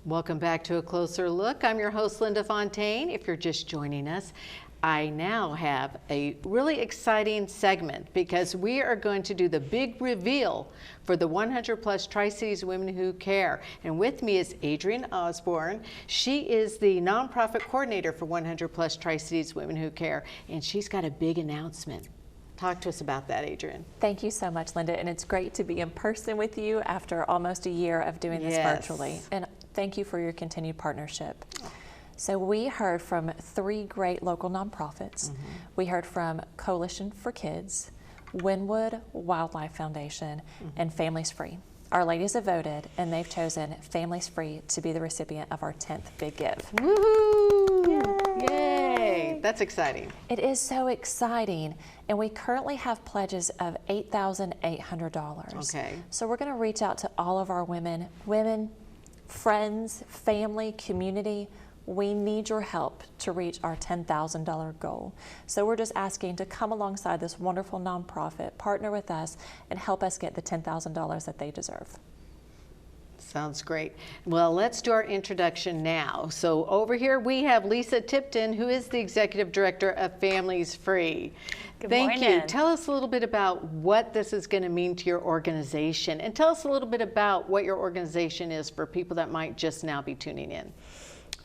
Welcome back to A Closer Look. I'm your host, Linda Fontaine. If you're just joining us, I now have a really exciting segment because we are going to do the big reveal for the 100 Plus Tri-Cities Women Who Care. And with me is Adrienne Osborne. She is the nonprofit coordinator for 100 Plus Tri-Cities Women Who Care, and she's got a big announcement. Talk to us about that, Adrienne. Thank you so much, Linda, and it's great to be in person with you after almost a year of doing this virtually. And thank you for your continued partnership. So we heard from 3 great local nonprofits. We heard from Coalition for Kids, Wynwood Wildlife Foundation, and Families Free. Our ladies have voted, and they've chosen Families Free to be the recipient of our 10th Big Give. Woohoo! Yay! That's exciting. It is so exciting, and we currently have pledges of $8,800. Okay. So we're going to reach out to all of our women, friends, family, community. We need your help to reach our $10,000 goal. So we're just asking to come alongside this wonderful nonprofit, partner with us, and help us get the $10,000 that they deserve. Sounds great. Well, let's do our introduction now. So over here we have Lisa Tipton, who is the Executive Director of Families Free. Good Thank morning. you. Tell us a little bit about what this is going to mean to your organization, and tell us a little bit about what your organization is for people that might just now be tuning in.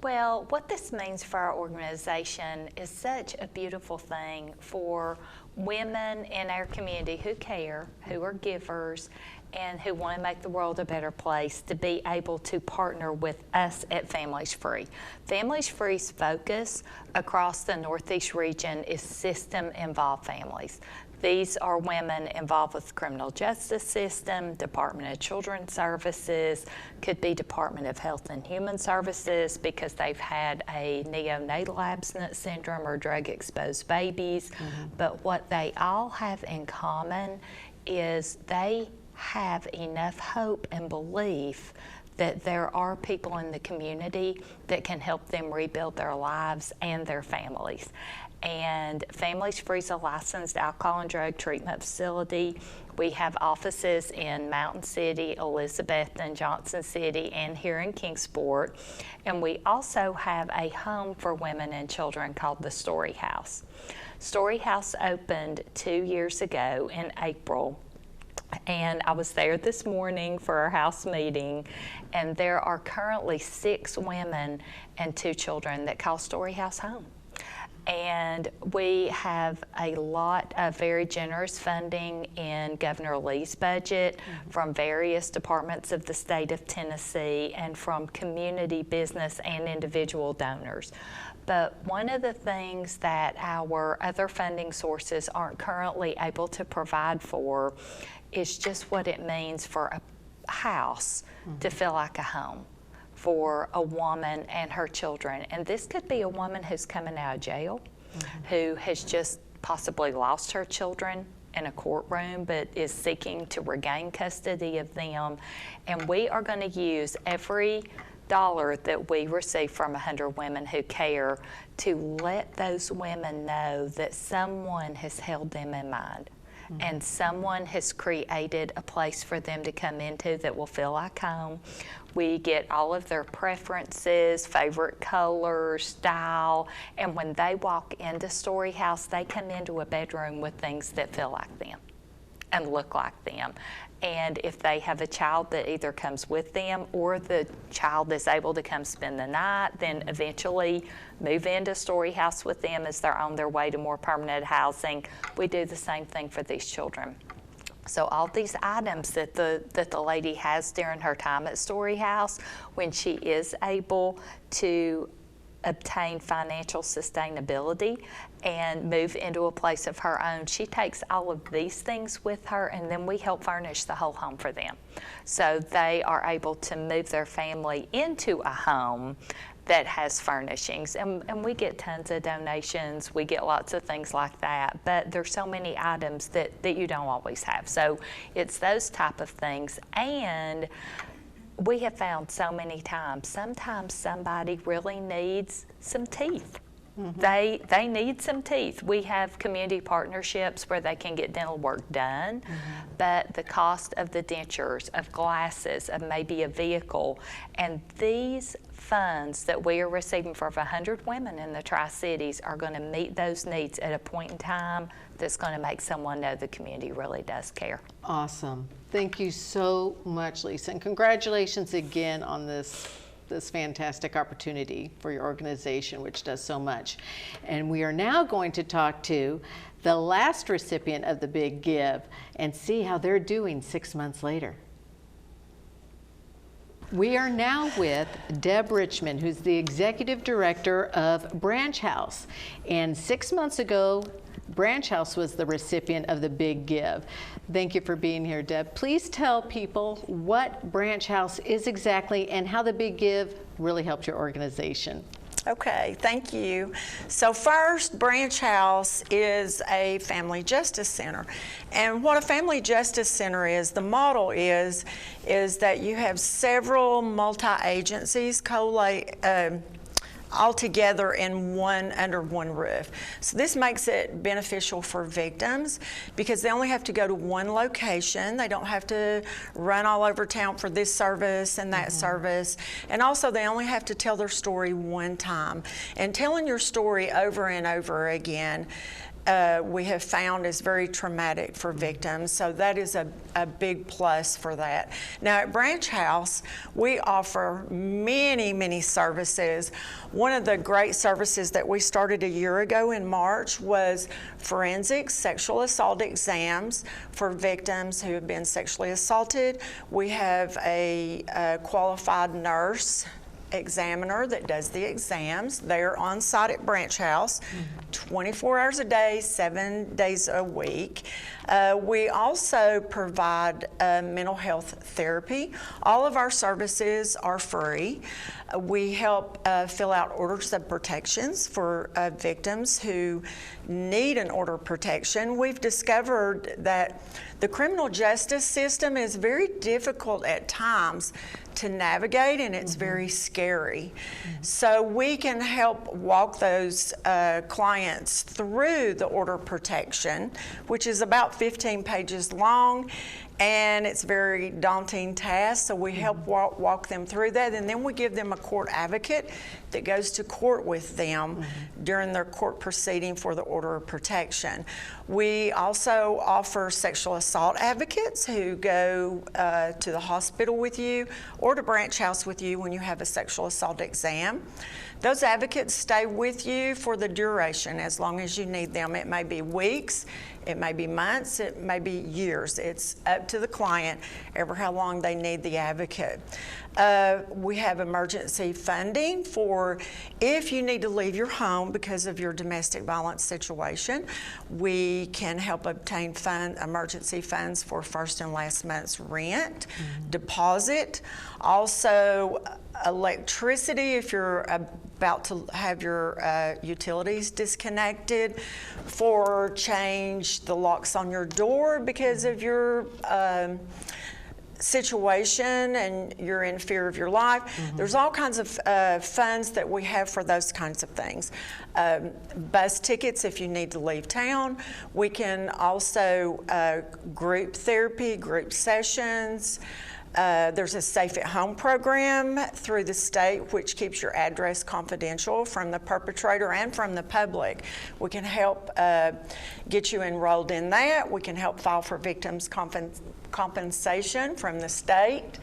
Well, what this means for our organization is such a beautiful thing for women in our community who care, who are givers, and who want to make the world a better place to be able to partner with us at Families Free. Families Free's focus across the Northeast region is system-involved families. These are women involved with the criminal justice system, Department of Children's Services, could be Department of Health and Human Services because they've had a neonatal abstinence syndrome or drug-exposed babies. But what they all have in common is they have enough hope and belief that there are people in the community that can help them rebuild their lives and their families. And Families Free is a licensed alcohol and drug treatment facility. We have offices in Mountain City, Elizabeth, and Johnson City, and here in Kingsport. And we also have a home for women and children called the Story House. Story House opened 2 years ago in April. And I was there this morning for our house meeting, and there are currently 6 women and 2 children that call Story House home. And we have a lot of very generous funding in Governor Lee's budget from various departments of the state of Tennessee and from community, business, and individual donors. But one of the things that our other funding sources aren't currently able to provide for is just what it means for a house to feel like a home for a woman and her children. And this could be a woman who's coming out of jail, who has just possibly lost her children in a courtroom but is seeking to regain custody of them. And we are going to use every dollar that we receive from 100 Women Who Care to let those women know that someone has held them in mind. And someone has created a place for them to come into that will feel like home. We get all of their preferences, favorite colors, style, and when they walk into Story House, they come into a bedroom with things that feel like them and look like them. And if they have a child that either comes with them or the child is able to come spend the night, then eventually move into Story House with them as they're on their way to more permanent housing. We do the same thing for these children. So all these items that the lady has during her time at Story House, when she is able to obtain financial sustainability and move into a place of her own, she takes all of these things with her, and then we help furnish the whole home for them. So they are able to move their family into a home that has furnishings, and we get tons of donations. We get lots of things like that, but there's so many items that you don't always have. So it's those type of things. And we have found so many times, sometimes somebody really needs some teeth. They need some teeth. We have community partnerships where they can get dental work done, but the cost of the dentures, of glasses, of maybe a vehicle, and these funds that we are receiving for 100 women in the Tri-Cities are going to meet those needs at a point in time that's going to make someone know the community really does care. Awesome. Thank you so much, Lisa, and congratulations again on this fantastic opportunity for your organization, which does so much. And we are now going to talk to the last recipient of the Big Give and see how they're doing 6 months later. We are now with Deb Richmond, who's the Executive Director of Branch House. And 6 months ago, Branch House was the recipient of the Big Give. Thank you for being here, Deb. Please tell people what Branch House is exactly and how the Big Give really helped your organization. Okay, thank you. So first, Branch House is a family justice center. And what a family justice center is, the model is that you have several multi-agencies all together in under one roof. So this makes it beneficial for victims because they only have to go to one location. They don't have to run all over town for this service and that service. And also they only have to tell their story one time. And telling your story over and over again we have found is very traumatic for victims, so that is a big plus for that. Now at Branch House, we offer many, many services. One of the great services that we started a year ago in March was forensic sexual assault exams for victims who have been sexually assaulted. We have a qualified nurse examiner that does the exams. They're on site at Branch House 24 hours a day, 7 days a week. We also provide mental health therapy. All of our services are free. We help fill out orders of protections for victims who need an order of protection. We've discovered that the criminal justice system is very difficult at times to navigate, and it's very scary. So we can help walk those clients through the order of protection, which is about 15 pages long, and it's a very daunting task. So we help walk them through that, and then we give them a court advocate that goes to court with them during their court proceeding for the order of protection. We also offer sexual assault advocates who go to the hospital with you or to Branch House with you when you have a sexual assault exam. Those advocates stay with you for the duration as long as you need them. It may be weeks, it may be months, it may be years. It's up to the client ever how long they need the advocate. We have emergency funding for if you need to leave your home because of your domestic violence situation. We can help obtain emergency funds for first and last month's rent, deposit, also electricity if you're about to have your utilities disconnected, for change the locks on your door because of your situation and you're in fear of your life. There's all kinds of funds that we have for those kinds of things. Bus tickets if you need to leave town. We can also group therapy, group sessions. There's a Safe at Home program through the state which keeps your address confidential from the perpetrator and from the public. We can help get you enrolled in that. We can help file for victims' compensation from the state.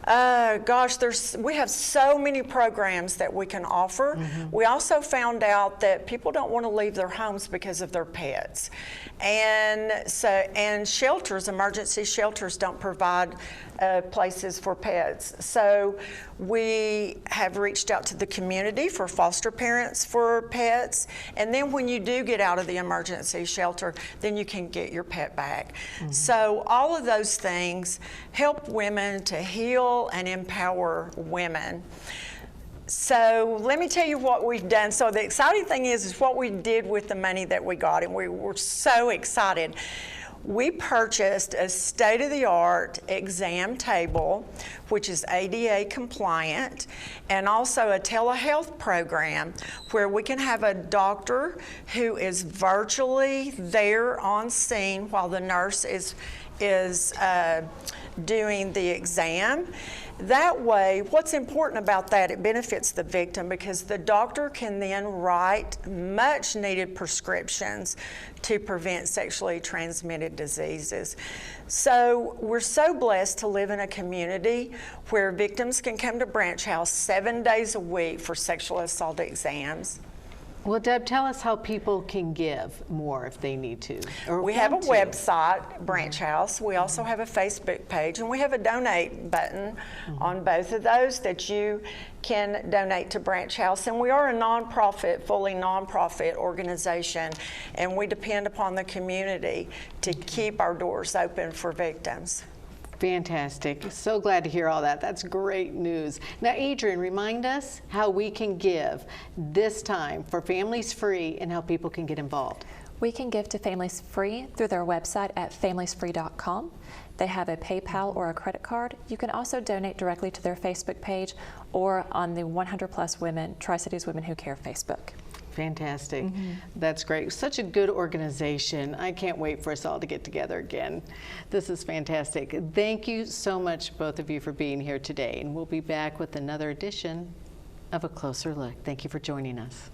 Gosh, we have so many programs that we can offer. We also found out that people don't want to leave their homes because of their pets. And shelters, emergency shelters don't provide places for pets. So we have reached out to the community for foster parents for pets. And then when you do get out of the emergency shelter, then you can get your pet back. So all of those things help women to heal and empower women. So let me tell you what we've done. So the exciting thing is what we did with the money that we got, and we were so excited. we purchased a state-of-the-art exam table, which is ADA compliant, and also a telehealth program where we can have a doctor who is virtually there on scene while the nurse is doing the exam. That way, what's important about that, it benefits the victim because the doctor can then write much needed prescriptions to prevent sexually transmitted diseases. So we're so blessed to live in a community where victims can come to Branch House 7 days a week for sexual assault exams. Well, Deb, tell us how people can give more if they need to. Or We have a want to. website, Branch House. We also have a Facebook page, and we have a donate button on both of those that you can donate to Branch House. And we are a nonprofit, fully nonprofit organization, and we depend upon the community to keep our doors open for victims. Fantastic. So glad to hear all that. That's great news. Now, Adrienne, remind us how we can give this time for Families Free and how people can get involved. We can give to Families Free through their website at familiesfree.com. They have a PayPal or a credit card. You can also donate directly to their Facebook page or on the 100 Plus Women, Tri-Cities Women Who Care Facebook. Fantastic. That's great. Such a good organization. I can't wait for us all to get together again. This is fantastic. Thank you so much, both of you, for being here today. And we'll be back with another edition of A Closer Look. Thank you for joining us.